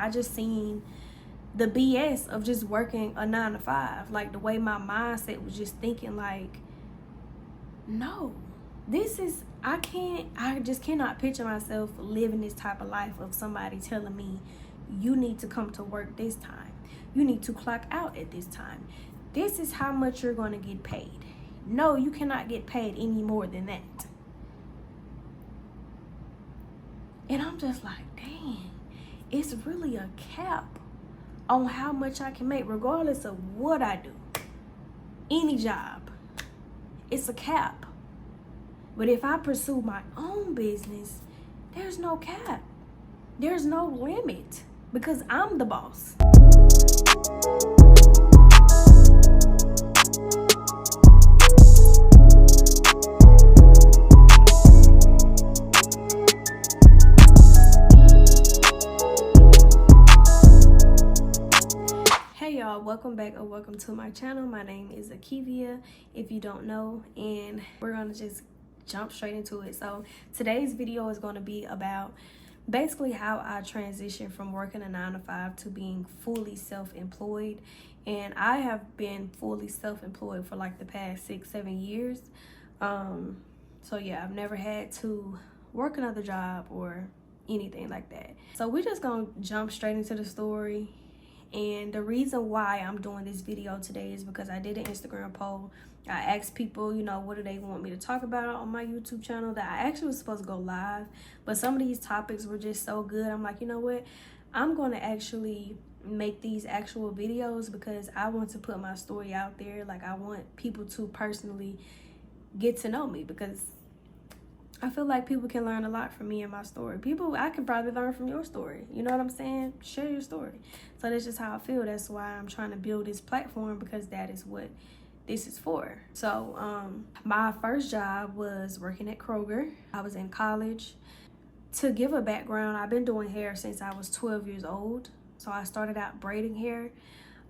I just seen the BS of just working a 9 to 5. Like, the way my mindset was just thinking, like, no, I just cannot picture myself living this type of life of somebody telling me, you need to come to work this time. You need to clock out at this time. This is how much you're going to get paid. No, you cannot get paid any more than that. And I'm just like, dang, it's really a cap on how much I can make, regardless of what I do. Any job, it's a cap. But if I pursue my own business, there's no cap. There's no limit, because I'm the boss. Hey y'all, welcome back or welcome to my channel. My name is Akivia, if you don't know, and we're gonna just jump straight into it. So today's video is going to be about basically how I transitioned from working a 9 to 5 to being fully self-employed. And I have been fully self-employed for like the past 6-7 years. So yeah, I've never had to work another job or anything like that. So we're just gonna jump straight into the story. And the reason why I'm doing this video today is because I did an Instagram poll. I asked people, what do they want me to talk about on my YouTube channel, that I actually was supposed to go live. But some of these topics were just so good. I'm like, you know what? I'm going to actually make these actual videos because I want to put my story out there. Like, I want people to personally get to know me, because I feel like people can learn a lot from me and my story. I can probably learn from your story. You know what I'm saying? Share your story. So that's just how I feel. That's why I'm trying to build this platform, because that is what this is for. So my first job was working at Kroger. I was in college. To give a background, I've been doing hair since I was 12 years old. So I started out braiding hair.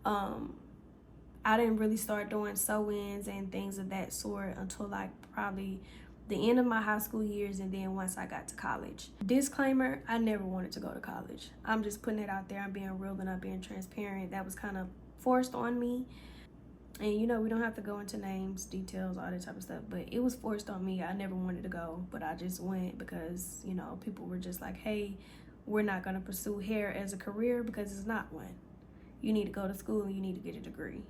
I didn't really start doing sew-ins and things of that sort until like probably the end of my high school years, and then once I got to college. Disclaimer, I never wanted to go to college. I'm just putting it out there. I'm being real and I'm being transparent. That was kind of forced on me. And we don't have to go into names, details, all that type of stuff, but it was forced on me. I never wanted to go, but I just went because, people were just like, hey, we're not going to pursue hair as a career because it's not one. You need to go to school and you need to get a degree.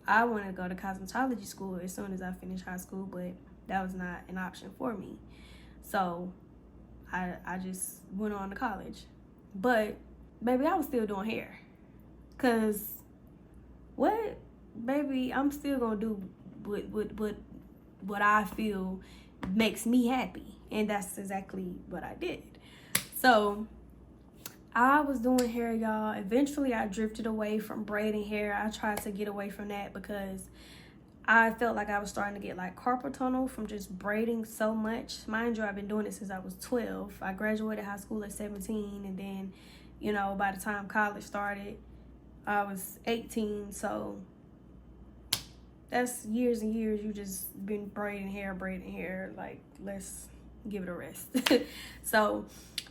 I wanted to go to cosmetology school as soon as I finished high school, but that was not an option for me. So I just went on to college. But baby, I was still doing hair. Cause what? Baby, I'm still gonna do what I feel makes me happy. And that's exactly what I did. So I was doing hair, y'all. Eventually I drifted away from braiding hair. I tried to get away from that because I felt like I was starting to get like carpal tunnel from just braiding so much. Mind you, I've been doing it since I was 12. I graduated high school at 17, and then, by the time college started, I was 18. So that's years and years you just been braiding hair. Like, let's give it a rest. So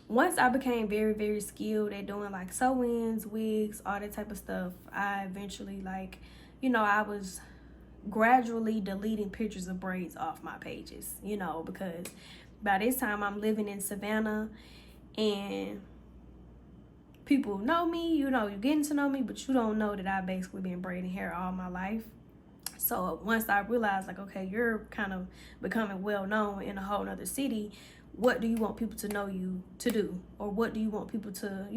once I became very, very skilled at doing like sew-ins, wigs, all that type of stuff, I eventually I was gradually deleting pictures of braids off my pages, because by this time I'm living in Savannah and people know me, you're getting to know me, but you don't know that I've basically been braiding hair all my life. So once I realized, like, okay, you're kind of becoming well known in a whole nother city, what do you want people to know you to do? Or what do you want people to,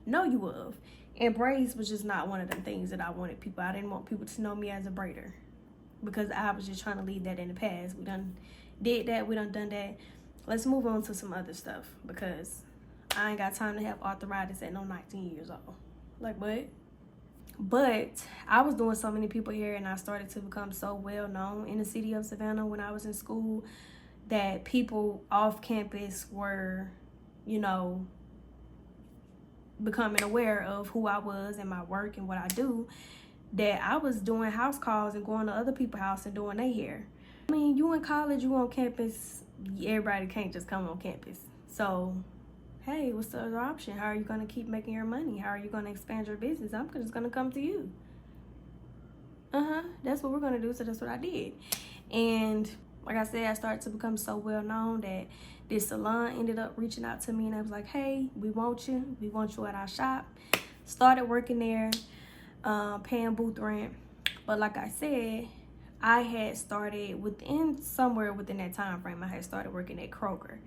know you of? And braids was just not one of them things that I wanted people. I didn't want people to know me as a braider, because I was just trying to leave that in the past. We done did that. We done that. Let's move on to some other stuff, because I ain't got time to have arthritis at no 19 years old. Like, what? But I was doing so many people here, and I started to become so well known in the city of Savannah when I was in school, that people off campus were, becoming aware of who I was and my work and what I do, that I was doing house calls and going to other people's house and doing their hair. I mean, you in college, you on campus, everybody can't just come on campus. So hey, what's the other option? How are you going to keep making your money? How are you going to expand your business? I'm just going to come to you. That's what we're going to do. So that's what I did. And like I said, I started to become so well known that this salon ended up reaching out to me, and I was like, hey, we want you at our shop. Started working there, paying booth rent. But like I said, I had started somewhere within that time frame, I had started working at Kroger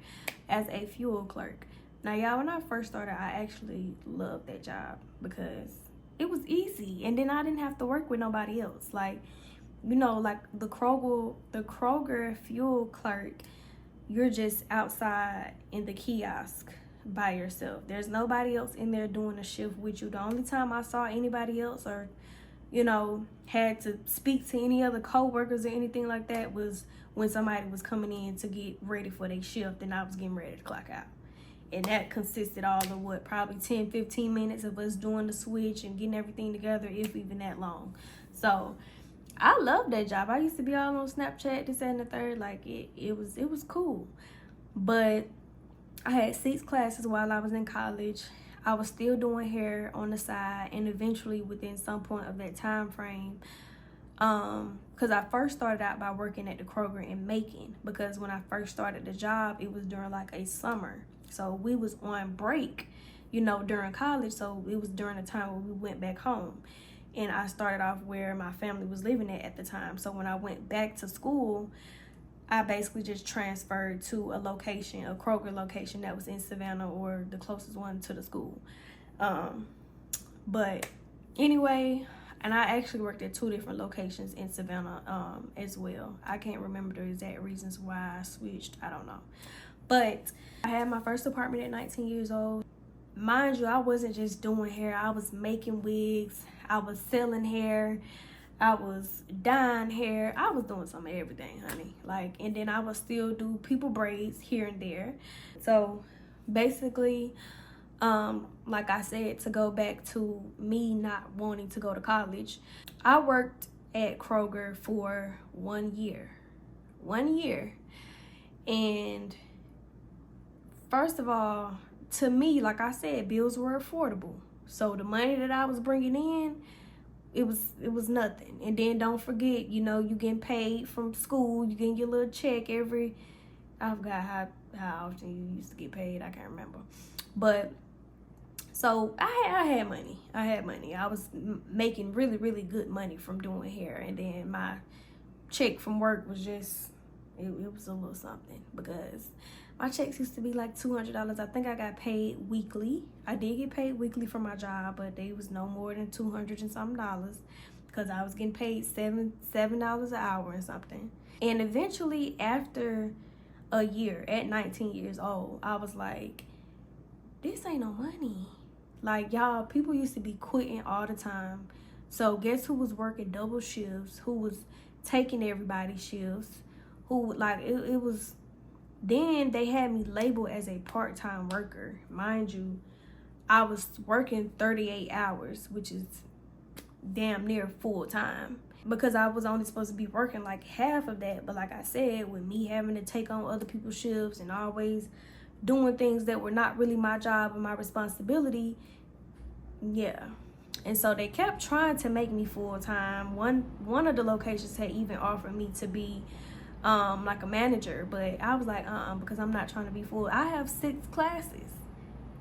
as a fuel clerk. Now, y'all, when I first started, I actually loved that job because it was easy, and then I didn't have to work with nobody else. Like, you know, like the Kroger fuel clerk, you're just outside in the kiosk by yourself. There's nobody else in there doing a shift with you. The only time I saw anybody else or, you know, had to speak to any other co-workers or anything like that was when somebody was coming in to get ready for their shift and I was getting ready to clock out. And that consisted all of probably 10-15 minutes of us doing the switch and getting everything together, if even that long. So I love that job. I used to be all on Snapchat, this and the third. Like, it was cool. But I had 6 classes while I was in college. I was still doing hair on the side, and eventually within some point of that time frame, because I first started out by working at the Kroger in Macon, because when I first started the job, it was during like a summer. So we was on break, you know, during college. So it was during the time when we went back home. And I started off where my family was living at the time. So when I went back to school, I basically just transferred to a Kroger location that was in Savannah, or the closest one to the school. But anyway, and I actually worked at 2 different locations in Savannah as well. I can't remember the exact reasons why I switched. I don't know. But I had my first apartment at 19 years old. Mind you, I wasn't just doing hair. I was making wigs. I was selling hair. I was dyeing hair. I was doing some of everything, honey. Like, and then I would still do people braids here and there. So basically, like I said, to go back to me not wanting to go to college, I worked at Kroger for 1 year. 1 year. And first of all, to me, like I said, bills were affordable. So the money that I was bringing in, it was nothing. And then don't forget, you know, you getting paid from school. You getting your little check I forgot how often you used to get paid. I can't remember. But so I had money. I was making really, really good money from doing hair. And then my check from work was just, it was a little something, because my checks used to be like $200. I think I got paid weekly. I did get paid weekly for my job, but they was no more than $200 and something dollars, because I was getting paid $7 an hour and something. And eventually, after a year, at 19 years old, I was like, this ain't no money. Like, y'all, people used to be quitting all the time. So guess who was working double shifts? Who was taking everybody's shifts? Who, like, it was... Then they had me labeled as a part-time worker. Mind you, I was working 38 hours, which is damn near full-time, because I was only supposed to be working like half of that. But like I said, with me having to take on other people's shifts and always doing things that were not really my job and my responsibility, yeah. And so they kept trying to make me full-time. One of the locations had even offered me to be like a manager, but I was like, because I'm not trying to be full. I have 6 classes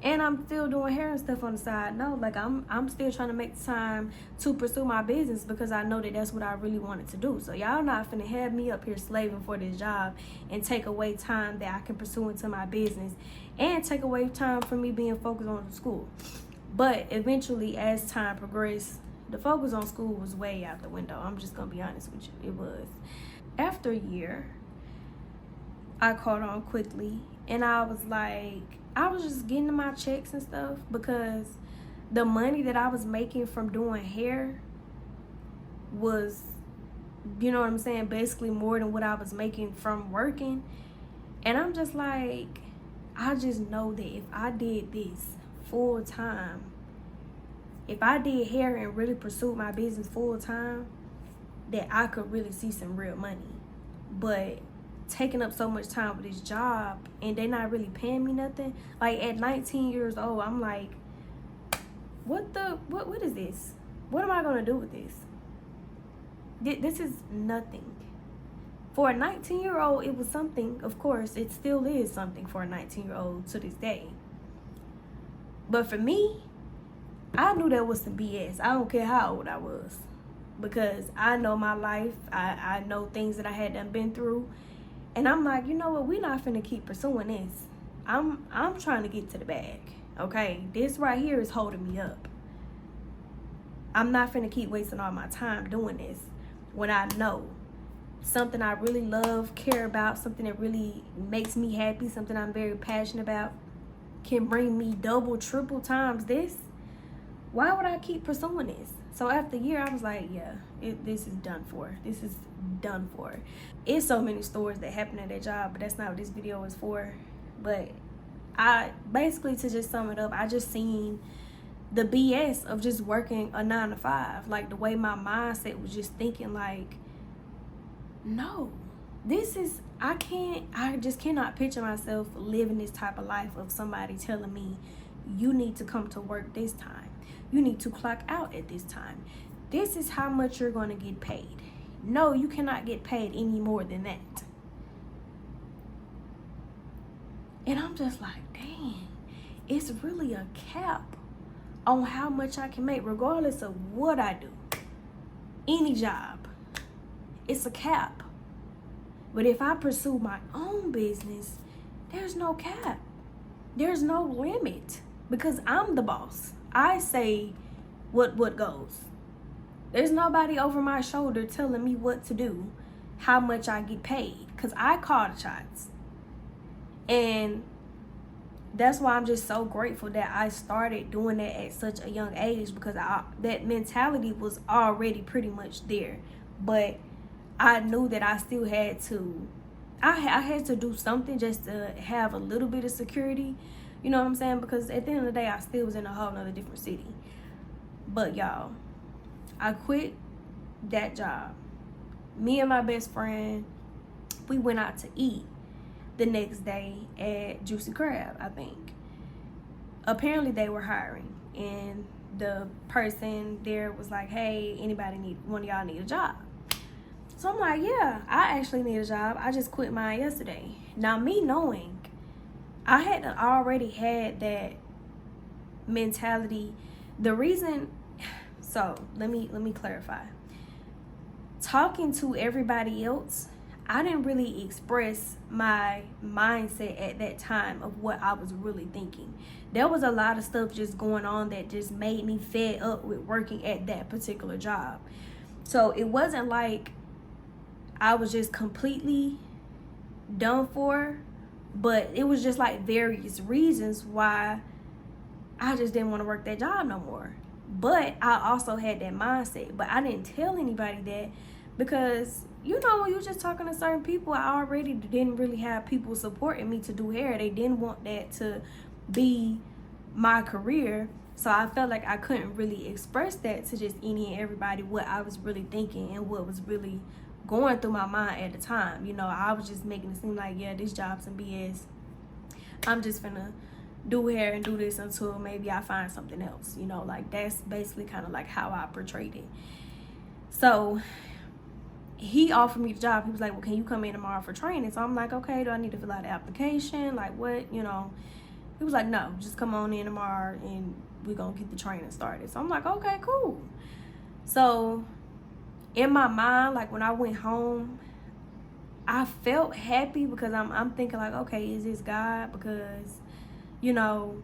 and I'm still doing hair and stuff on the side. No, like I'm still trying to make time to pursue my business, because I know that that's what I really wanted to do. So y'all not finna have me up here slaving for this job and take away time that I can pursue into my business, and take away time from me being focused on school. But eventually, as time progressed, the focus on school was way out the window. I'm just gonna be honest with you, it was. After a year, I caught on quickly, and I was just getting my checks and stuff, because the money that I was making from doing hair was, you know what I'm saying, basically more than what I was making from working. And I'm just like, I just know that if I did this full time, if I did hair and really pursued my business full time, that I could really see some real money. But taking up so much time with this job and they're not really paying me nothing. Like at 19 years old, I'm like, what is this? What am I gonna do with this? This is nothing. For a 19-year-old, it was something. Of course, it still is something for a 19-year-old to this day. But for me, I knew that was some BS. I don't care how old I was, because I know my life. I know things that I had done been through. And I'm like, you know what? We're not finna keep pursuing this. I'm trying to get to the bag. Okay, this right here is holding me up. I'm not finna keep wasting all my time doing this when I know something I really love, care about, something that really makes me happy, something I'm very passionate about, can bring me double, triple times this. Why would I keep pursuing this? So after a year, I was like, yeah, this is done for. This is done for. It's so many stories that happen at that job, but that's not what this video is for. But I basically, to just sum it up, I just seen the BS of just working a 9 to 5. Like the way my mindset was just thinking like, no, I just cannot picture myself living this type of life of somebody telling me you need to come to work this time. You need to clock out at this time. This is how much you're going to get paid. No, you cannot get paid any more than that. And I'm just like, dang, it's really a cap on how much I can make, regardless of what I do. Any job, it's a cap. But if I pursue my own business, there's no cap. There's no limit, because I'm the boss. I say what goes. There's nobody over my shoulder telling me what to do, how much I get paid, because I call the shots. And that's why I'm just so grateful that I started doing that at such a young age, because that mentality was already pretty much there. But I knew that I still had to, I had to do something just to have a little bit of security. You know what I'm saying? Because at the end of the day, I still was in a whole nother different city. But y'all, I quit that job. Me and my best friend, we went out to eat the next day at Juicy Crab, I think. Apparently they were hiring, and the person there was like, hey, one of y'all need a job? So I'm like, yeah, I actually need a job. I just quit mine yesterday. Now, me knowing I had already had that mentality. The reason, so let me clarify. Talking to everybody else, I didn't really express my mindset at that time of what I was really thinking. There was a lot of stuff just going on that just made me fed up with working at that particular job. So it wasn't like I was just completely done for, but it was just like various reasons why I just didn't want to work that job no more. But I also had that mindset, but I didn't tell anybody that, because you know, when you're just talking to certain people, I already didn't really have people supporting me to do hair. They didn't want that to be my career. So I felt like I couldn't really express that to just any and everybody what I was really thinking and what was really going through my mind at the time. You know, I was just making it seem like, yeah, this job's some BS. I'm just gonna do hair and do this until maybe I find something else. You know, like that's basically kind of like how I portrayed it. So he offered me the job. He was like, well, can you come in tomorrow for training? So I'm like, okay, do I need to fill out the application? Like what, you know? He was like, no, just come on in tomorrow and we're gonna get the training started. So I'm like, okay, cool. So in my mind, like when I went home, I felt happy, because I'm thinking like, okay, is this God? Because, you know,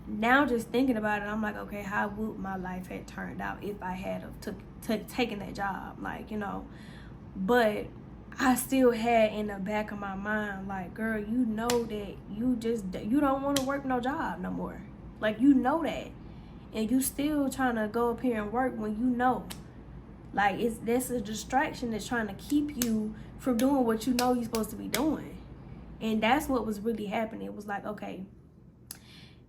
now just thinking about it, I'm like, okay, how would my life have turned out if I had taken that job? Like, you know, but I still had in the back of my mind, like, girl, you know that you don't want to work no job no more. Like, you know that, and you still trying to go up here and work when you know, like, that's a distraction that's trying to keep you from doing what you know you're supposed to be doing. And that's what was really happening. It was like, okay,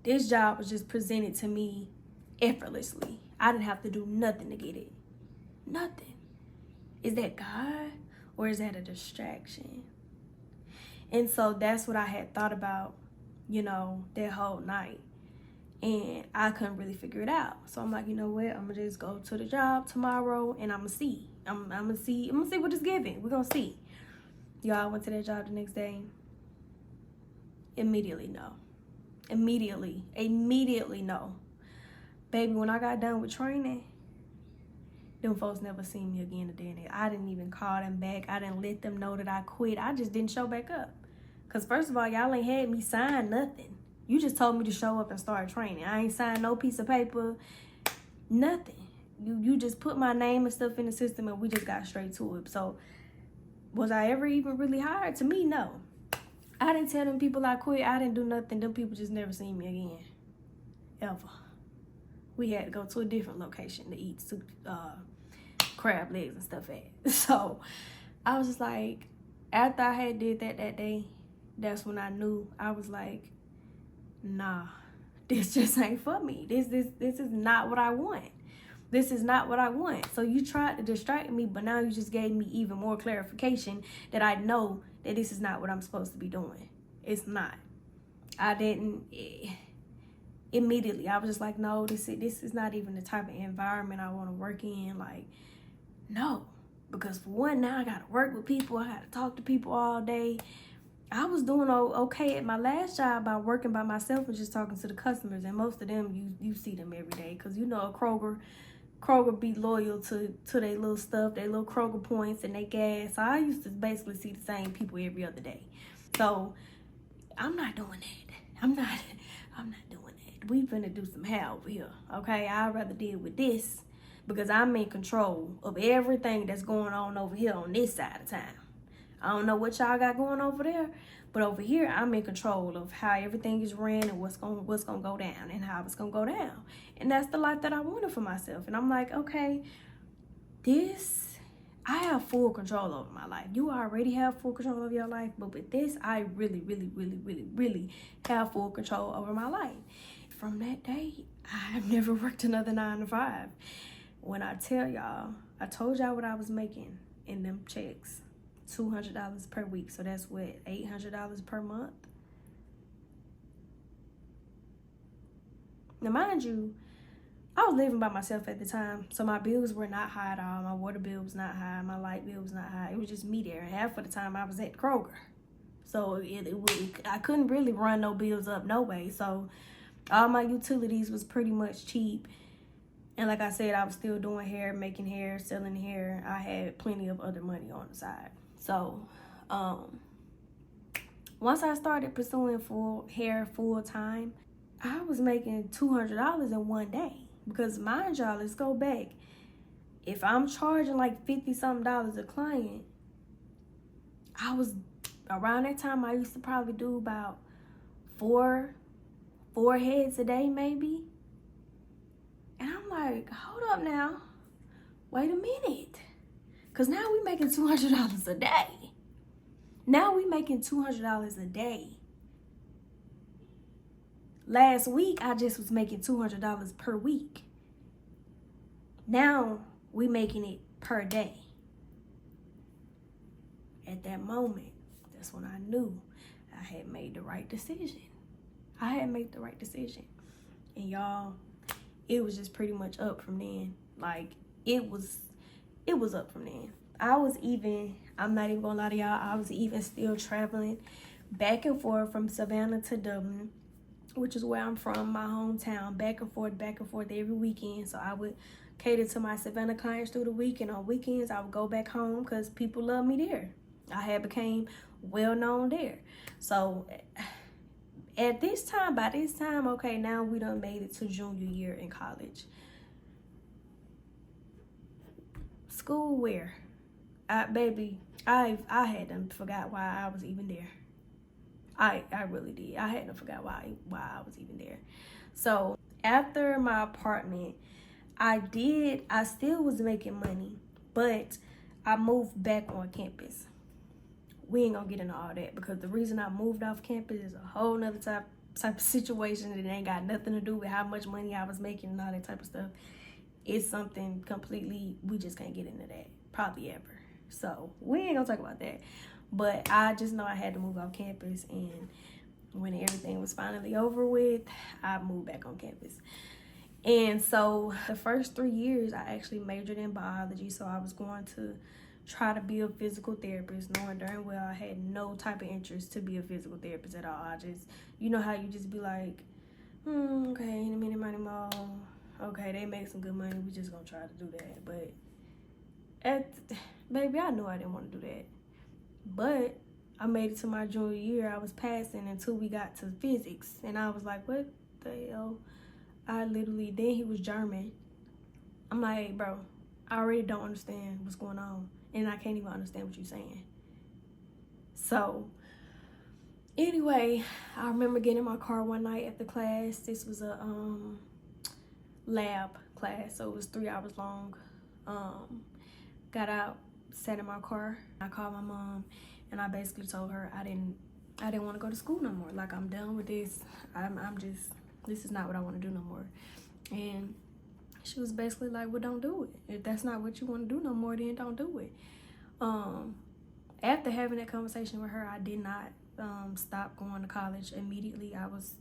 this job was just presented to me effortlessly. I didn't have to do nothing to get it. Nothing. Is that God, or is that a distraction? And so that's what I had thought about, that whole night. And I couldn't really figure it out. So I'm like, you know what? I'm gonna just go to the job tomorrow and I'm gonna see. I'm gonna see what it's giving. We're gonna see. Y'all, I went to that job the next day. Immediately no. Immediately no. Baby, when I got done with training, them folks never seen me again a day in it. I didn't even call them back. I didn't let them know that I quit. I just didn't show back up. Because first of all, y'all ain't had me sign nothing. You just told me to show up and start training. I ain't signed no piece of paper, nothing. You just put my name and stuff in the system and we just got straight to it. So was I ever even really hired? To me, no. I didn't tell them people I quit. I didn't do nothing. Them people just never seen me again. Ever. We had to go to a different location to eat crab legs and stuff at. So I was just like, after I had did that day, that's when I knew. I was like, nah, this just ain't for me. This is not what I want. This is not what I want. So you tried to distract me, but now you just gave me even more clarification that I know that this is not what I'm supposed to be doing. It's not. I didn't. Immediately, I was just like, no, this is not even the type of environment I want to work in. Like, no. Because for one, now I got to work with people. I got to talk to people all day. I was doing okay at my last job by working by myself and just talking to the customers. And most of them, you see them every day. Because, Kroger be loyal to their little stuff, their little Kroger points and their gas. So I used to basically see the same people every other day. So I'm not doing that. I'm not doing that. We finna do some hell over here, okay? I'd rather deal with this because I'm in control of everything that's going on over here on this side of town. I don't know what y'all got going over there, but over here, I'm in control of how everything is ran and what's gonna go down and how it's gonna go down. And that's the life that I wanted for myself. And I'm like, okay, I have full control over my life. You already have full control over your life, but with this, I really, really, really, really, really have full control over my life. From that day, I've never worked another 9 to 5. When I tell y'all, I told y'all what I was making in them checks. $200 per week. So that's what, $800 per month? Now, mind you, I was living by myself at the time, so my bills were not high at all. My water bill was not high. My light bill was not high. It was just me there. Half of the time, I was at Kroger. So I couldn't really run no bills up no way. So all my utilities was pretty much cheap. And like I said, I was still doing hair, making hair, selling hair. I had plenty of other money on the side. So once I started pursuing hair full time, I was making $200 in one day. Because mind y'all, let's go back. If I'm charging like $50-something a client, around that time I used to probably do about four heads a day maybe. And I'm like, hold up now. Wait a minute. Because now we making $200 a day. Now we making $200 a day. Last week, I just was making $200 per week. Now, we making it per day. At that moment, that's when I knew I had made the right decision. And y'all, it was just pretty much up from then. Like, it was up from then. I'm not even gonna lie to y'all, I was even still traveling back and forth from Savannah to Dublin, which is where I'm from, my hometown, back and forth every weekend. So I would cater to my Savannah clients through the week, and on weekends I would go back home because people love me there. I had became well known there. So by this time, okay, now we done made it to junior year in college. School where? I had done forgot why I was even there. I really did. I hadn't forgot why I was even there. So after my apartment, I still was making money, but I moved back on campus. We ain't gonna get into all that because the reason I moved off campus is a whole nother type of situation that ain't got nothing to do with how much money I was making and all that type of stuff. It's something completely, we just can't get into that, probably ever. So we ain't gonna talk about that. But I just know I had to move off campus, and when everything was finally over with, I moved back on campus. And so the first 3 years, I actually majored in biology. So I was going to try to be a physical therapist, knowing darn well I had no type of interest to be a physical therapist at all. I just, you know how you just be like, okay, in a minute, money, mo. Okay, they make some good money. We just gonna try to do that. But baby, I knew I didn't want to do that. But I made it to my junior year. I was passing until we got to physics, and I was like, what the hell? Then he was German. I'm like, hey, bro, I already don't understand what's going on, and I can't even understand what you're saying. So anyway, I remember getting in my car one night after class. This was a lab class, so it was 3 hours long. Got out, sat in my car. I called my mom, and I basically told her I didn't want to go to school no more. Like, I'm done with this. This is not what I want to do no more. And she was basically like, well, don't do it. If that's not what you want to do no more, then don't do it. After having that conversation with her, I did not stop going to college immediately. I was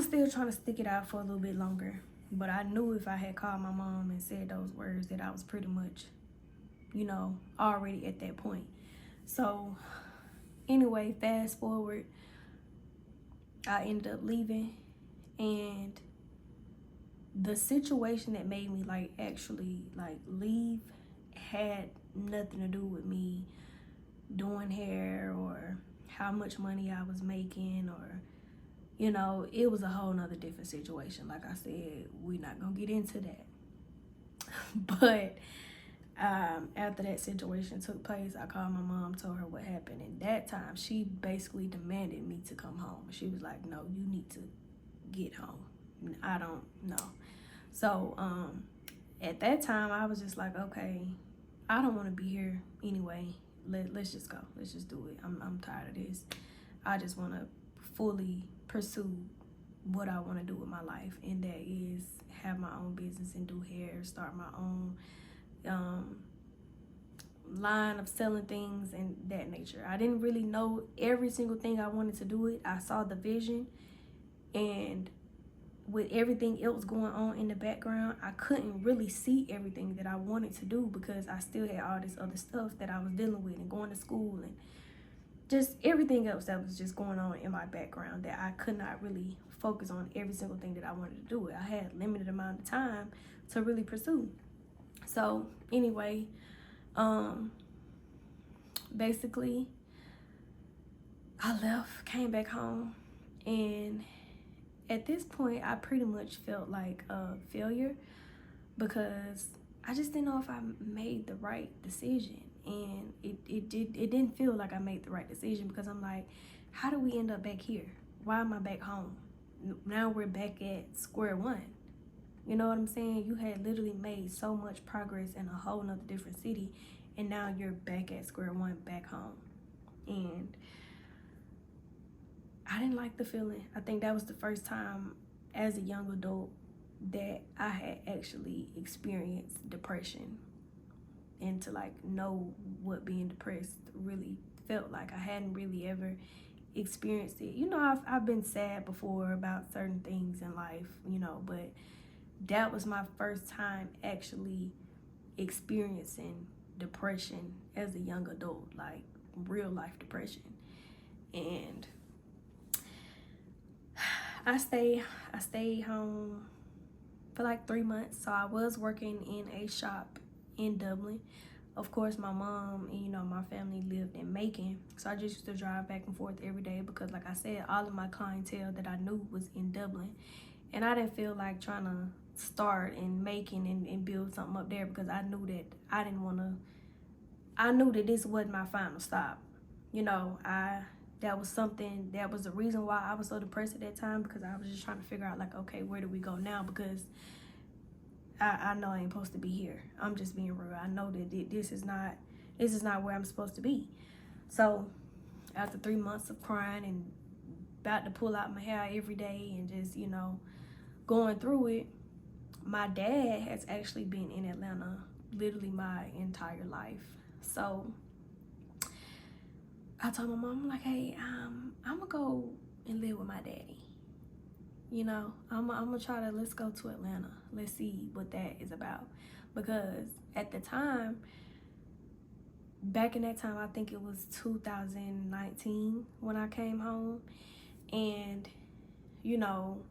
still trying to stick it out for a little bit longer. But I knew if I had called my mom and said those words that I was pretty much, already at that point. So anyway, fast forward, I ended up leaving, and the situation that made me actually leave had nothing to do with me doing hair or how much money I was making, or it was a whole nother different situation. Like I said, we're not gonna get into that. But after that situation took place, I called my mom, told her what happened, and that time she basically demanded me to come home. She was like, no, you need to get home. I don't know. So at that time, I was just like, okay, I don't want to be here anyway. Let's just go. Let's just do it. I'm tired of this. I just want to fully pursue what I want to do with my life, and that is have my own business and do hair, start my own line of selling things and that nature. I didn't really know every single thing I wanted to do it. I saw the vision, and with everything else going on in the background, I couldn't really see everything that I wanted to do because I still had all this other stuff that I was dealing with and going to school and just everything else that was just going on in my background that I could not really focus on every single thing that I wanted to do. I had a limited amount of time to really pursue. So anyway, basically I left, came back home, and at this point I pretty much felt like a failure because I just didn't know if I made the right decision. And it didn't feel like I made the right decision because I'm like, how do we end up back here? Why am I back home? Now we're back at square one. You know what I'm saying? You had literally made so much progress in a whole nother different city, and now you're back at square one, back home. And I didn't like the feeling. I think that was the first time as a young adult that I had actually experienced depression, and to know what being depressed really felt like. I hadn't really ever experienced it. I've been sad before about certain things in life, but that was my first time actually experiencing depression as a young adult, like real life depression. And I stayed home for 3 months. So I was working in a shop in Dublin. Of course, my mom and my family lived in Macon, so I just used to drive back and forth every day because, like I said, all of my clientele that I knew was in Dublin, and I didn't feel like trying to start in Macon and build something up there because I knew that I knew that this wasn't my final stop. That was the reason why I was so depressed at that time, because I was just trying to figure out okay, where do we go now? Because I know I ain't supposed to be here. I'm just being real. I know that this is not where I'm supposed to be. So after 3 months of crying and about to pull out my hair every day and just, going through it, my dad has actually been in Atlanta literally my entire life. So I told my mom, I'm like, hey, I'm gonna go and live with my daddy. You know, I'm gonna try to, let's go to Atlanta. Let's see what that is about. Because at the time, back in that time, I think it was 2019 when I came home. And, you know,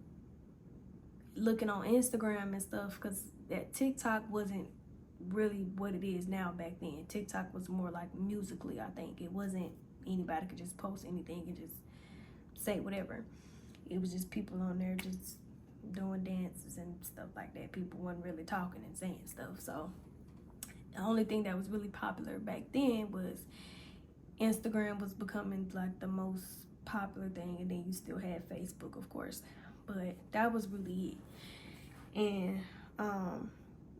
looking on Instagram and stuff, because that TikTok wasn't really what it is now back then. TikTok was more like Musically, I think. It wasn't anybody could just post anything and just say whatever. It was just people on there just doing dances and stuff like that. People weren't really talking and saying stuff. So the only thing that was really popular back then was Instagram was becoming like the most popular thing, and then you still had Facebook, of course. But that was really it. And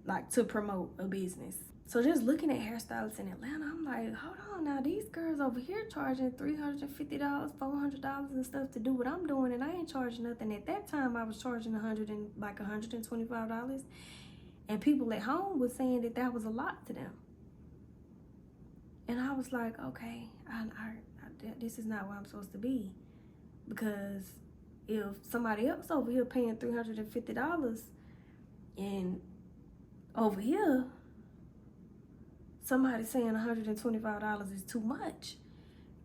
like to promote a business. So just looking at hairstylists in Atlanta, I'm like, hold on now, these girls over here charging $350, $400 and stuff to do what I'm doing, and I ain't charging nothing. At that time, I was charging $125, and people at home was saying that that was a lot to them. And I was like, okay, this is not where I'm supposed to be, because if somebody else over here paying $350 and over here somebody saying $125 is too much,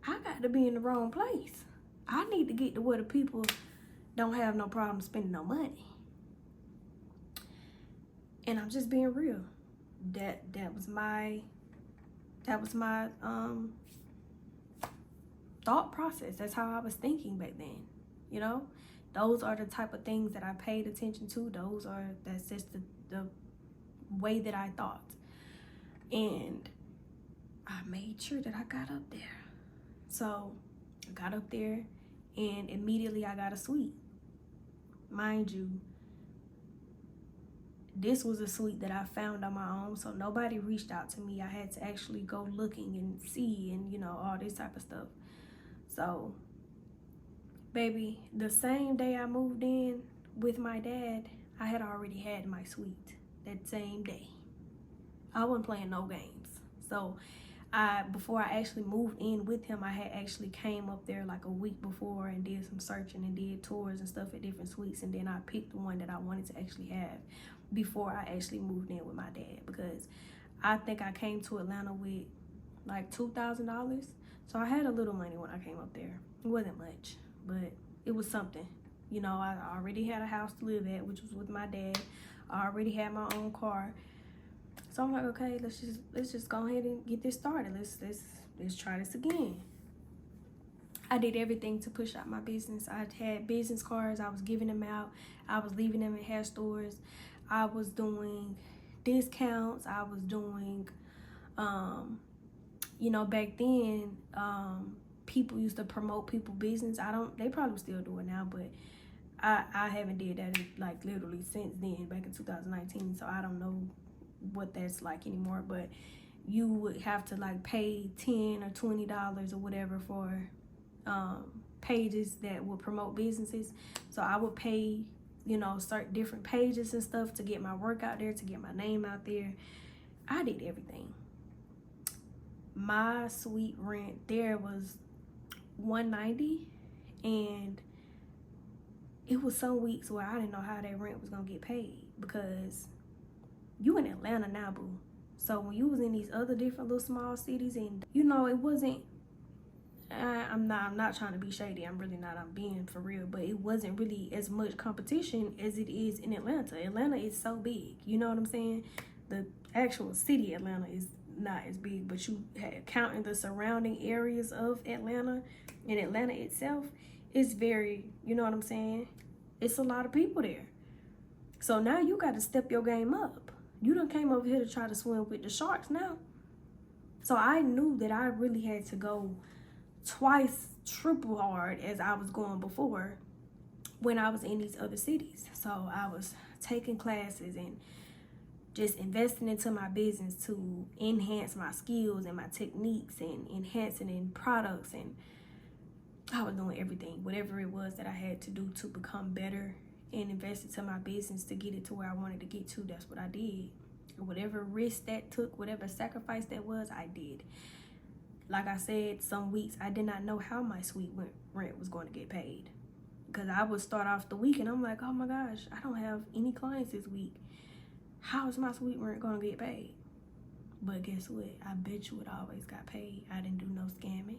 I got to be in the wrong place. I need to get to where the people don't have no problem spending no money. And I'm just being real. That was my thought process. That's how I was thinking back then. You know, those are the type of things that I paid attention to. That's just the way that I thought. And I made sure that I got up there. So I got up there, and immediately I got a suite. Mind you, this was a suite that I found on my own, so nobody reached out to me. I had to actually go looking and see, and, you know, all this type of stuff. So, baby, the same day I moved in with my dad, I had already had my suite that same day. I wasn't playing no games. So before I actually moved in with him, I had actually came up there like a week before and did some searching and did tours and stuff at different suites, and then I picked the one that I wanted to actually have before I actually moved in with my dad, because I think I came to Atlanta with like $2,000. So I had a little money when I came up there. It wasn't much, but it was something. You know, I already had a house to live at, which was with my dad. I already had my own car. So I'm like, okay, let's just go ahead and get this started. Let's try this again. I did everything to push out my business. I had business cards. I was giving them out. I was leaving them in hair stores. I was doing discounts. I was doing, you know, back then, people used to promote people business. They probably still do it now, but I haven't did that like literally since then, back in 2019. So I don't know what that's like anymore, but you would have to like pay $10 or $20 or whatever for pages that would promote businesses. So I would pay, you know, start different pages and stuff to get my work out there, to get my name out there. I did everything. My suite rent there was $190, and it was some weeks where I didn't know how that rent was gonna get paid, because you in Atlanta now, boo. So when you was in these other different little small cities, and you know, it wasn't, I'm not trying to be shady. I'm really not. I'm being for real. But it wasn't really as much competition as it is in Atlanta. Atlanta is so big. You know what I'm saying? The actual city Atlanta is not as big, but you counting the surrounding areas of Atlanta, and Atlanta itself is very, you know what I'm saying? It's a lot of people there. So now you got to step your game up. You done came over here to try to swim with the sharks now. So I knew that I really had to go twice, triple hard as I was going before when I was in these other cities. So I was taking classes and just investing into my business to enhance my skills and my techniques, and enhancing in products, and I was doing everything, whatever it was that I had to do to become better and invest into my business to get it to where I wanted to get to. That's what I did. Whatever risk that took, whatever sacrifice that was, I did. like I said, some weeks I did not know how my suite rent was going to get paid. Because I would start off the week and I'm like, oh my gosh, I don't have any clients this week. How is my suite rent going to get paid? But guess what? I bet you it always got paid. I didn't do no scamming.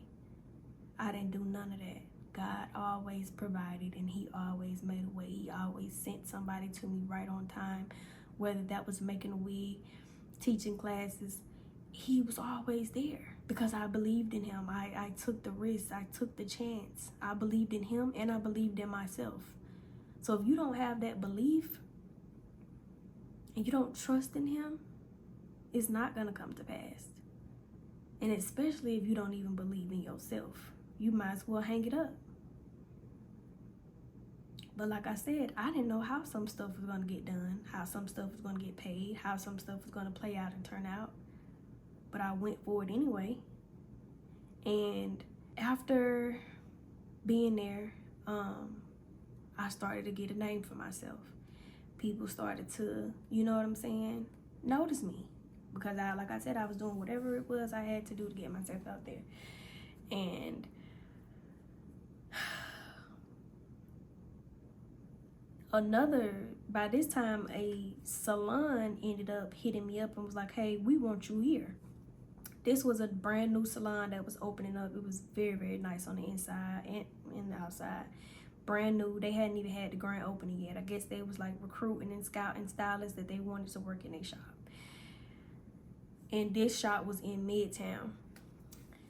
I didn't do none of that. God always provided and he always made a way. He always sent somebody to me right on time, whether that was making a wig, teaching classes. He was always there because I believed in him. I took the risk. I took the chance. I believed in him and I believed in myself. So if you don't have that belief and you don't trust in him, it's not going to come to pass. And especially if you don't even believe in yourself, you might as well hang it up. But like I said, I didn't know how some stuff was going to get done, how some stuff was going to get paid, how some stuff was going to play out and turn out. But I went for it anyway. And after being there, I started to get a name for myself. People started to, you know what I'm saying, notice me. Because like I said, I was doing whatever it was I had to do to get myself out there. And by this time, a salon ended up hitting me up and was like, hey, we want you here. This was a brand new salon that was opening up. It was very, very nice on the inside and in the outside. Brand new. They hadn't even had the grand opening yet. I guess they was like recruiting and scouting stylists that they wanted to work in their shop. And this shop was in Midtown.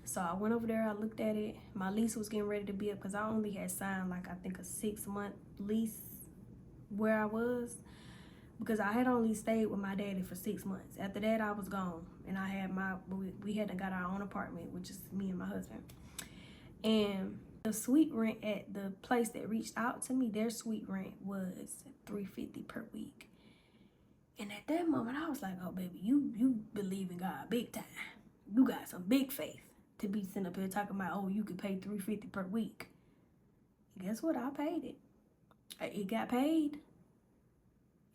So I went over there, I looked at it. My lease was getting ready to be up because I only had signed like I think a 6-month lease where I was, because I had only stayed with my daddy for 6 months. After that, I was gone, and I had we had got our own apartment, which is me and my husband. And the suite rent at the place that reached out to me, their suite rent was $350 per week. And at that moment, I was like, oh baby, you believe in God big time. You got some big faith to be sitting up here talking about, oh, you could pay $350 per week. Guess what? I paid it. It got paid.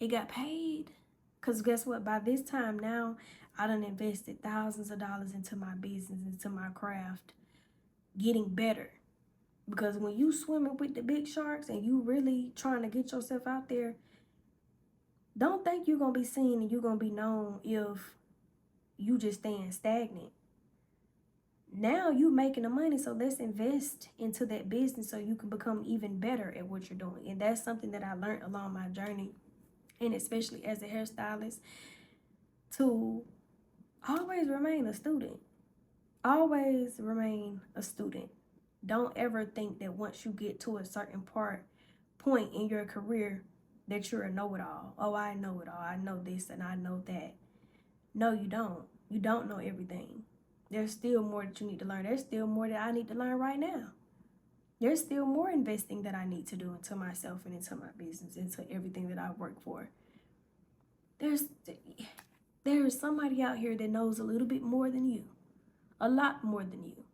It got paid. Because guess what? By this time now, I done invested thousands of dollars into my business, into my craft, getting better. Because when you swimming with the big sharks and you really trying to get yourself out there, don't think you're going to be seen and you're going to be known if you just staying stagnant. Now you making the money, so let's invest into that business so you can become even better at what you're doing. And that's something that I learned along my journey, and especially as a hairstylist, to always remain a student. Always remain a student. Don't ever think that once you get to a certain point in your career that you're a know-it-all. Oh, I know it all. I know this and I know that. No, you don't. You don't know everything. There's still more that you need to learn. There's still more that I need to learn right now. There's still more investing that I need to do into myself and into my business, into everything that I work for. There is somebody out here that knows a little bit more than you. A lot more than you.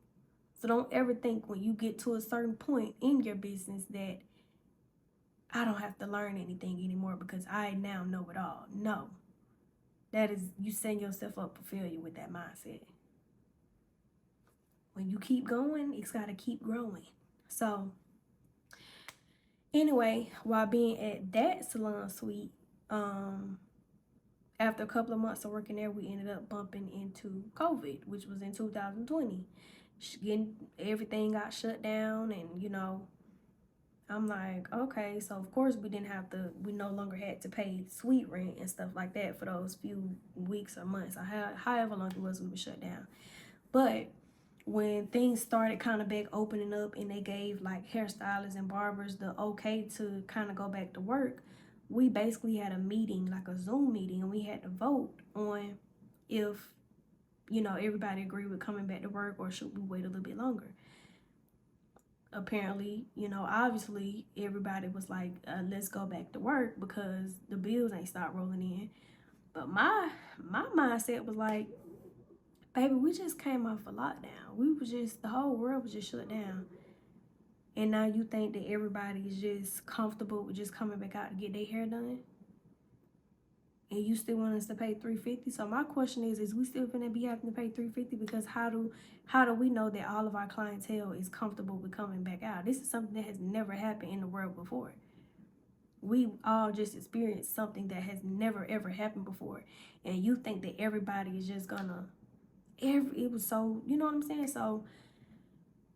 So don't ever think when you get to a certain point in your business that I don't have to learn anything anymore because I now know it all. No. That is, you setting yourself up for failure with that mindset. When you keep going, it's got to keep growing. So, anyway, while being at that salon suite, after a couple of months of working there, we ended up bumping into COVID, which was in 2020. Everything got shut down, and, you know, I'm like, okay, so of course we no longer had to pay suite rent and stuff like that for those few weeks or months, or however long it was we were shut down. But when things started kind of back opening up and they gave like hairstylists and barbers the okay to kind of go back to work, we basically had a meeting, like a Zoom meeting, and we had to vote on if, you know, everybody agreed with coming back to work or should we wait a little bit longer. Apparently, you know, obviously everybody was like, let's go back to work because the bills ain't start rolling in. But my mindset was like, baby, we just came off a lockdown. The whole world was just shut down. And now you think that everybody is just comfortable with just coming back out to get their hair done? and you still want us to pay $350. So my question is we still gonna be having to pay $350? Because how do we know that all of our clientele is comfortable with coming back out? This is something that has never happened in the world before. We all just experienced something that has never ever happened before, and you think that everybody is just gonna it was so, you know what I'm saying? So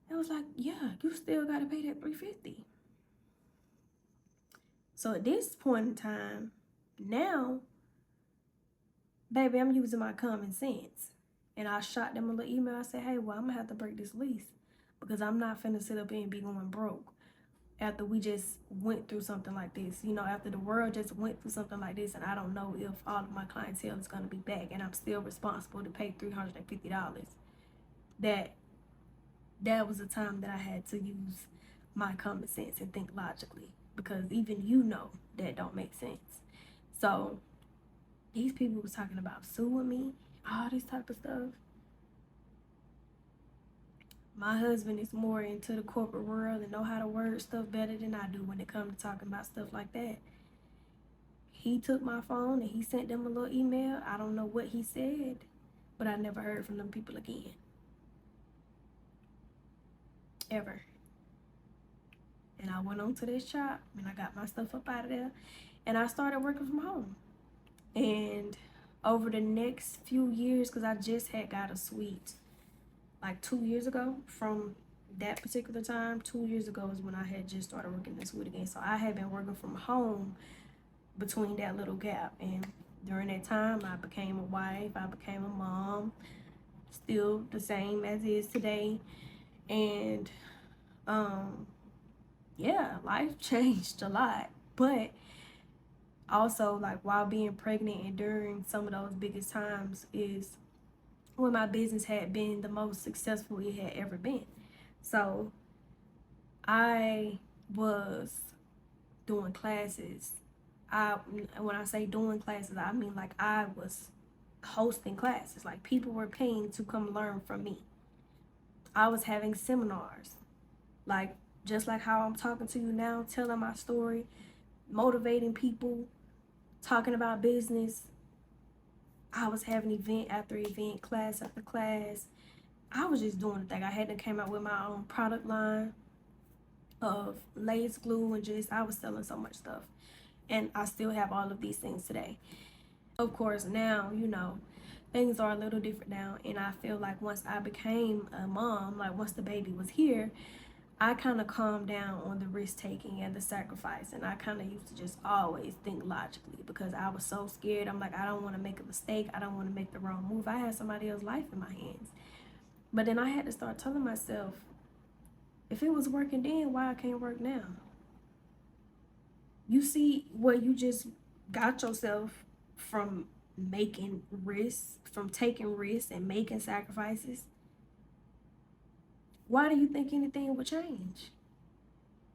it was like, yeah, you still gotta pay that $350. So at this point in time, now, baby, I'm using my common sense. And I shot them a little email. I said, hey, well, I'm gonna have to break this lease because I'm not finna sit up here and be going broke after we just went through something like this. You know, after the world just went through something like this, and I don't know if all of my clientele is gonna be back, and I'm still responsible to pay $350. That was a time that I had to use my common sense and think logically, because even you know that don't make sense. So these people was talking about suing me, all this type of stuff. My husband is more into the corporate world and know how to word stuff better than I do when it comes to talking about stuff like that. He took my phone and he sent them a little email. I don't know what he said, but I never heard from them people again. Ever. And I went on to this shop and I got my stuff up out of there and I started working from home. And over the next few years, because I just had got a suite like 2 years ago, from that particular time, 2 years ago is when I had just started working this suite again. So I had been working from home between that little gap. And during that time, I became a wife, I became a mom, still the same as is today. And yeah, life changed a lot. But also, like, while being pregnant and during some of those biggest times is when my business had been the most successful it had ever been. So I was doing classes. When I say doing classes, I mean like I was hosting classes. Like, people were paying to come learn from me. I was having seminars, like just like how I'm talking to you now, telling my story, motivating people, talking about business. I was having event after event, class after class. I was just doing the thing. I hadn't came out with my own product line of lace glue, and just I was selling so much stuff. And I still have all of these things today. Of course, now, you know, things are a little different now, and I feel like once I became a mom, like once the baby was here, I kind of calmed down on the risk taking and the sacrifice, and I kind of used to just always think logically because I was so scared. I'm like, I don't want to make a mistake. I don't want to make the wrong move. I had somebody else's life in my hands. But then I had to start telling myself, if it was working then, why I can't work now? You see where you just got yourself from making risks, from taking risks and making sacrifices. Why do you think anything would change?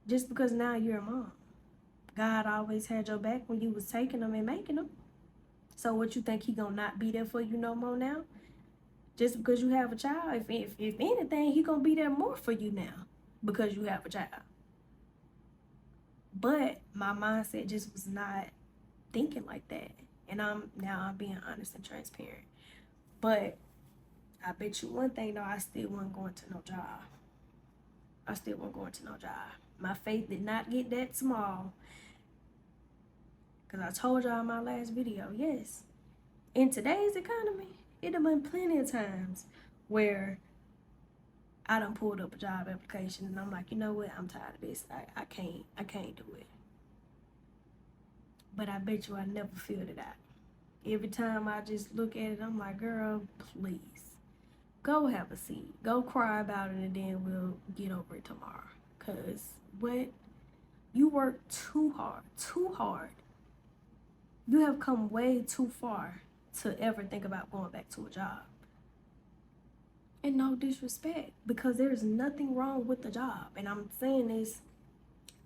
Just because now you're a mom. God always had your back when you was taking them and making them. So what, you think he gonna not be there for you no more now? Just because you have a child? If anything, he gonna be there more for you now because you have a child. But my mindset just was not thinking like that. And I'm being honest and transparent. But I bet you one thing though, I still wasn't going to no job. I still wasn't going to no job. My faith did not get that small. Because I told y'all in my last video, yes, in today's economy, it have been plenty of times where I done pulled up a job application and I'm like, you know what, I'm tired of this. I can't do it. But I bet you I never filled it out. Every time I just look at it, I'm like, girl, please, go have a seat. Go cry about it and then we'll get over it tomorrow. Because what? You work too hard. You have come way too far to ever think about going back to a job. And no disrespect, because there's nothing wrong with the job. And I'm saying this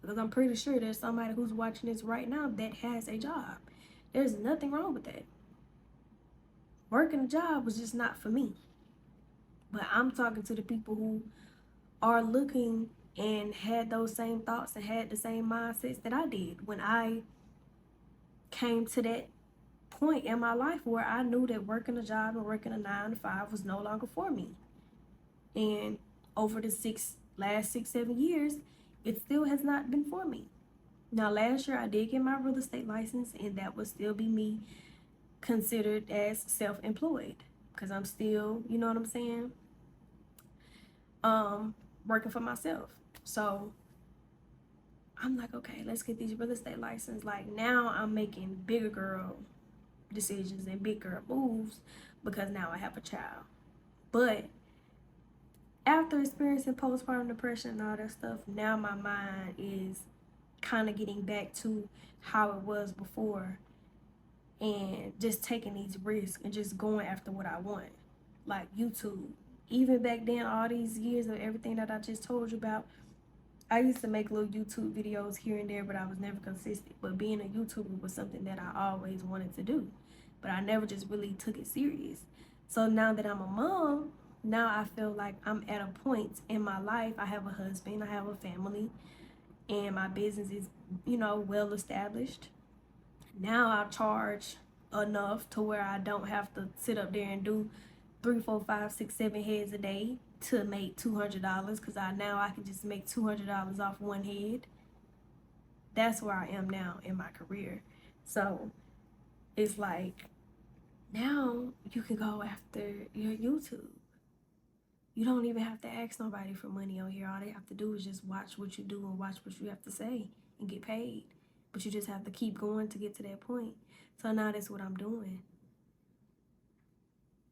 because I'm pretty sure there's somebody who's watching this right now that has a job. There's nothing wrong with that. Working a job was just not for me. But I'm talking to the people who are looking and had those same thoughts and had the same mindsets that I did when I came to that point in my life where I knew that working a job and working a 9 to 5 was no longer for me. And over the last 6 7 years, it still has not been for me. Now last year I did get my real estate license, and that would still be me considered as self-employed, because I'm still, you know what I'm saying, working for myself. So I'm like, okay, let's get these real estate license. Like, now I'm making bigger girl decisions and big girl moves because now I have a child. But after experiencing postpartum depression and all that stuff, now my mind is kind of getting back to how it was before, and just taking these risks and just going after what I want. Like YouTube. Even back then, all these years of everything that I just told you about, I used to make little YouTube videos here and there, but I was never consistent. But being a YouTuber was something that I always wanted to do, but I never just really took it serious. So now that I'm a mom, now I feel like I'm at a point in my life. I have a husband, I have a family, and my business is, well established. Now I charge enough to where I don't have to sit up there and do 3, 4, 5, 6, 7 heads a day to make $200, because I can just make $200 off one head. That's where I am now in my career. So it's like, now you can go after your YouTube. You don't even have to ask nobody for money on here. All they have to do is just watch what you do and watch what you have to say and get paid. But you just have to keep going to get to that point. So now that's what I'm doing.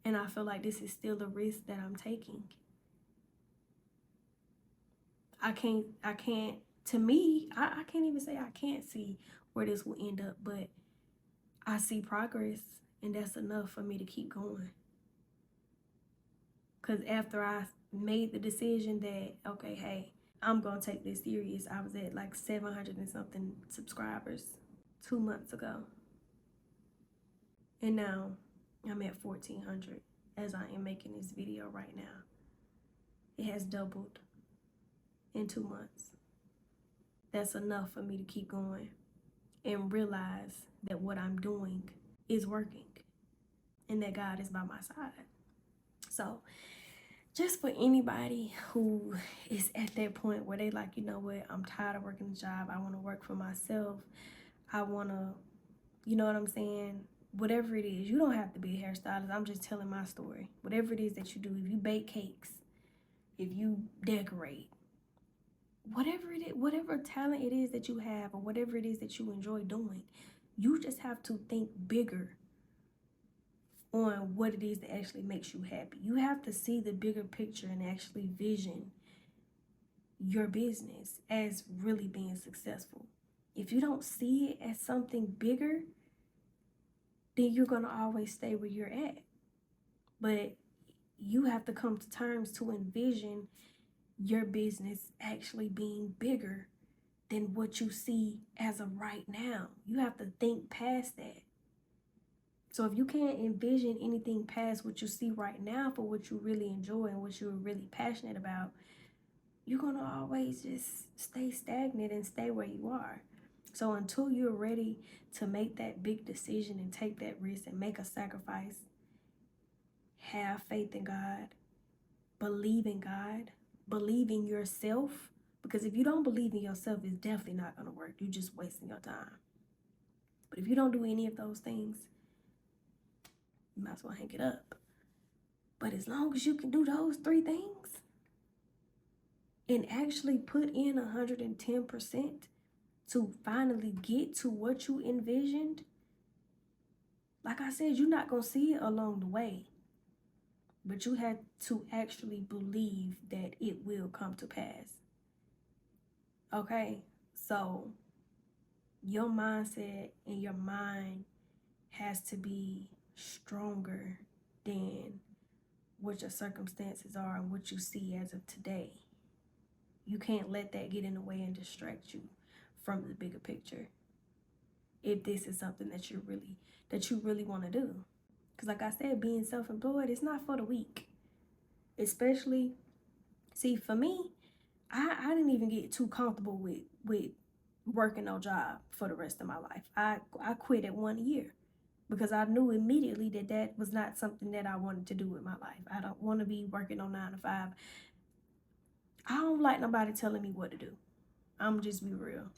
And I feel like this is still a risk that I'm taking. I can't, to me, I can't even say I can't see where this will end up, but I see progress, and that's enough for me to keep going. Because after I made the decision that, okay, hey, I'm going to take this serious, I was at like 700 and something subscribers 2 months ago. And now I'm at 1,400 as I am making this video right now. It has doubled in 2 months. That's enough for me to keep going and realize that what I'm doing is working and that God is by my side. So just for anybody who is at that point where they like, you know what, I'm tired of working a job, I want to work for myself, I want to, you know what I'm saying, whatever it is. You don't have to be a hairstylist. I'm just telling my story. Whatever it is that you do, if you bake cakes, if you decorate, whatever it is, whatever talent it is that you have, or whatever it is that you enjoy doing, you just have to think bigger on what it is that actually makes you happy. You have to see the bigger picture and actually vision your business as really being successful. If you don't see it as something bigger, then you're going to always stay where you're at. But you have to come to terms to envision your business actually being bigger than what you see as of right now. You have to think past that. So if you can't envision anything past what you see right now for what you really enjoy and what you're really passionate about, you're going to always just stay stagnant and stay where you are. So until you're ready to make that big decision and take that risk and make a sacrifice, have faith in God, believe in God, believe in yourself. Because if you don't believe in yourself, it's definitely not going to work. You're just wasting your time. But if you don't do any of those things, you might as well hang it up. But as long as you can do those 3 things and actually put in 110% to finally get to what you envisioned, like I said, you're not going to see it along the way. But you have to actually believe that it will come to pass. Okay? So your mindset and your mind has to be stronger than what your circumstances are and what you see as of today. You can't let that get in the way and distract you from the bigger picture. If this is something that you really want to do. Because like I said, being self-employed, it's not for the weak. Especially, see, for me, I didn't even get too comfortable with working no job for the rest of my life. I quit at 1 year because I knew immediately that that was not something that I wanted to do with my life. I don't want to be working on 9 to 5. I don't like nobody telling me what to do. I'm just be real.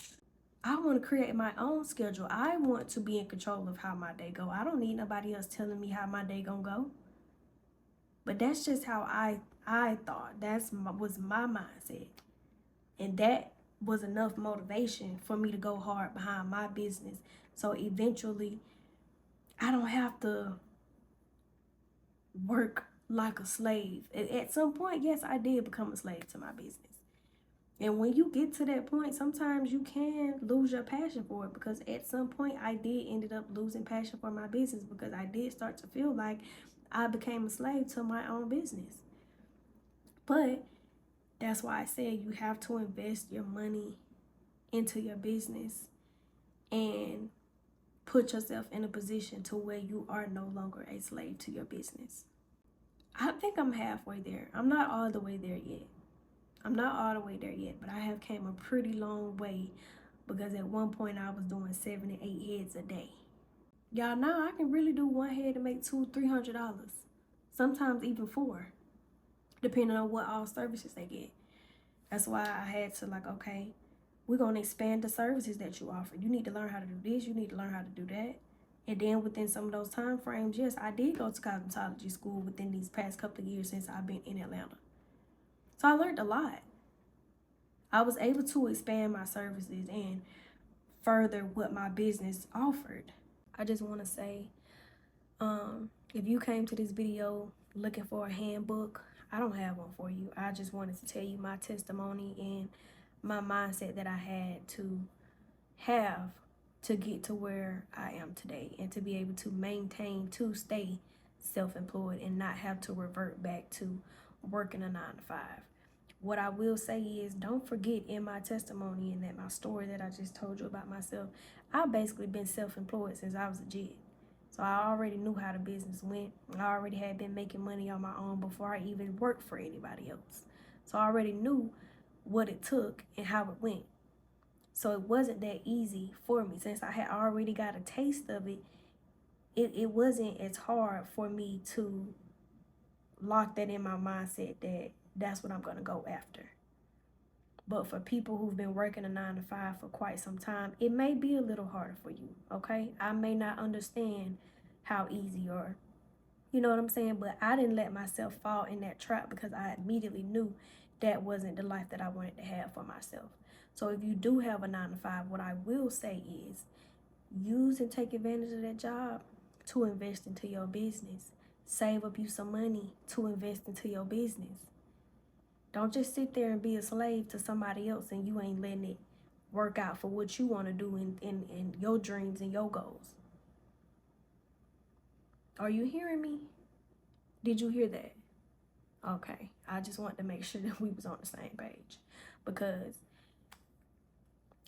I want to create my own schedule. I want to be in control of how my day go. I don't need nobody else telling me how my day gonna go. But that's just how I thought. Was my mindset. And that was enough motivation for me to go hard behind my business. So eventually, I don't have to work like a slave. At some point, yes, I did become a slave to my business. And when you get to that point, sometimes you can lose your passion for it, because at some point I did ended up losing passion for my business, because I did start to feel like I became a slave to my own business. But that's why I said you have to invest your money into your business and put yourself in a position to where you are no longer a slave to your business. I think I'm halfway there. I'm not all the way there yet. But I have came a pretty long way, because at one point I was doing 7 to 8 heads a day. Y'all know I can really do one head and make $200-$300. Sometimes even $4, depending on what all services they get. That's why I had to okay, we're gonna expand the services that you offer. You need to learn how to do this, you need to learn how to do that. And then within some of those time frames, yes, I did go to cosmetology school within these past couple of years since I've been in Atlanta. So I learned a lot. I was able to expand my services and further what my business offered. I just want to say, if you came to this video looking for a handbook, I don't have one for you. I just wanted to tell you my testimony and my mindset that I had to have to get to where I am today, and to be able to maintain, to stay self-employed and not have to revert back to working a 9 to 5. What I will say is, don't forget, in my testimony and that my story that I just told you about myself, I've basically been self-employed since I was a kid. So I already knew how the business went. I already had been making money on my own before I even worked for anybody else. So I already knew what it took and how it went. So it wasn't that easy for me. Since I had already got a taste of it, it wasn't as hard for me to lock that in my mindset that that's what I'm going to go after. But for people who've been working a 9 to 5 for quite some time, it may be a little harder for you, okay? I may not understand how easy, or, you know what I'm saying? But I didn't let myself fall in that trap, because I immediately knew that wasn't the life that I wanted to have for myself. So if you do have a 9 to 5, what I will say is, use and take advantage of that job to invest into your business. Save up you some money to invest into your business. Don't just sit there and be a slave to somebody else and you ain't letting it work out for what you want to do in your dreams and your goals. Are you hearing me? Did you hear that? Okay. I just wanted to make sure that we was on the same page, because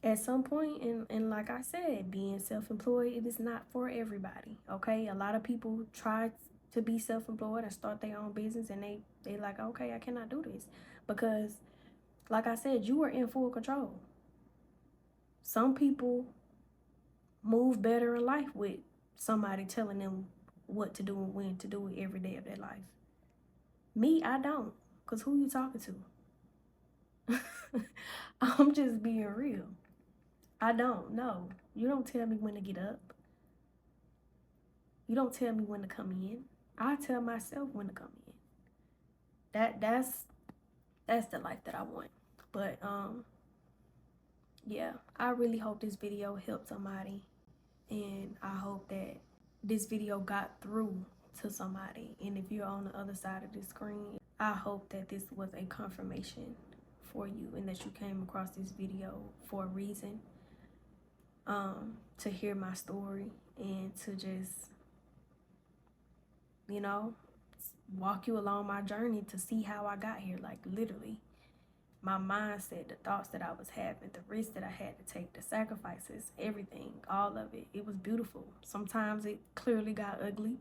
at some point, and like I said, being self-employed, it is not for everybody, okay? A lot of people try to be self-employed and start their own business, and they like, okay, I cannot do this, because like I said, you are in full control. Some people move better in life with somebody telling them what to do and when to do it every day of their life. Me, I don't, because who you talking to? I'm just being real. I don't know. You don't tell me when to get up. You don't tell me when to come in. I tell myself when to come in. That's the life that I want. But yeah, I really hope this video helped somebody, and I hope that this video got through to somebody. And if you're on the other side of the screen, I hope that this was a confirmation for you, and that you came across this video for a reason, to hear my story and to just, you know, walk you along my journey to see how I got here. Like, literally, my mindset, the thoughts that I was having, the risks that I had to take, the sacrifices, everything, all of it. It was beautiful. Sometimes it clearly got ugly.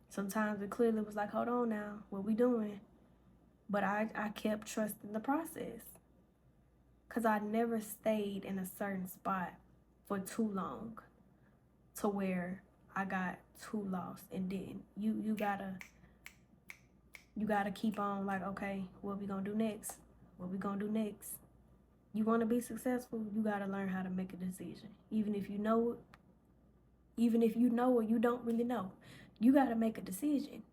Sometimes it clearly was like, hold on now, what we doing? But I kept trusting the process, because I never stayed in a certain spot for too long to where I got too lost and didn't. You gotta keep on like, okay, what we gonna do next? What we gonna do next? You wanna be successful, you gotta learn how to make a decision. Even if you know or you don't really know, you gotta make a decision.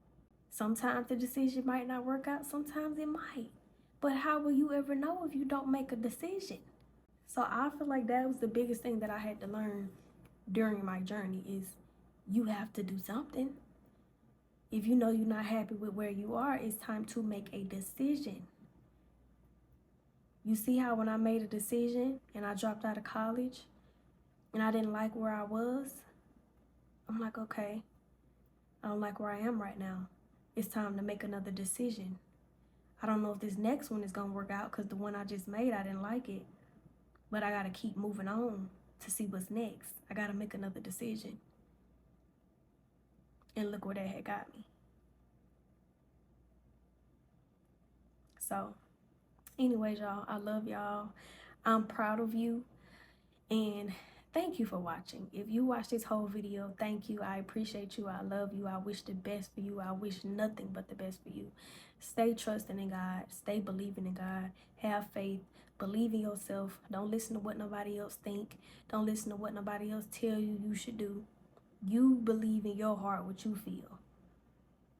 Sometimes the decision might not work out, sometimes it might. But how will you ever know if you don't make a decision? So I feel like that was the biggest thing that I had to learn during my journey is you have to do something. If you know you're not happy with where you are, it's time to make a decision. You see how when I made a decision and I dropped out of college and I didn't like where I was, I'm like, okay, I don't like where I am right now. It's time to make another decision. I don't know if this next one is going to work out because the one I just made, I didn't like it. But I got to keep moving on to see what's next. I got to make another decision. And look where that had got me. So, anyways, y'all, I love y'all. I'm proud of you. And thank you for watching. If you watched this whole video, thank you. I appreciate you. I love you. I wish the best for you. I wish nothing but the best for you. Stay trusting in God. Stay believing in God. Have faith. Believe in yourself. Don't listen to what nobody else think. Don't listen to what nobody else tell you you should do. You believe in your heart what you feel.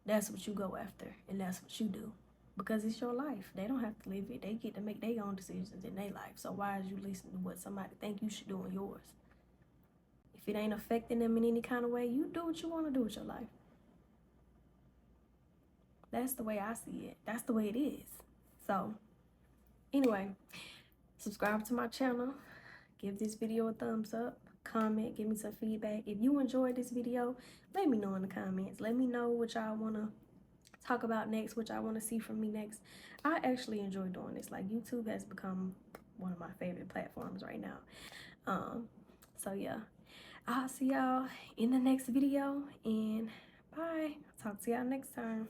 That's what you go after, and that's what you do. Because it's your life. They don't have to live it. They get to make their own decisions in their life. So why is you listening to what somebody think you should do in yours? If it ain't affecting them in any kind of way, you do what you want to do with your life. That's the way I see it. That's the way it is. So, anyway, subscribe to my channel. Give this video a thumbs up. Comment. Give me some feedback. If you enjoyed this video, let me know in the comments. Let me know what y'all want to talk about next, what y'all want to see from me next. I actually enjoy doing this. Like, YouTube has become one of my favorite platforms right now. So yeah, I'll see y'all in the next video, and bye. Talk to y'all next time.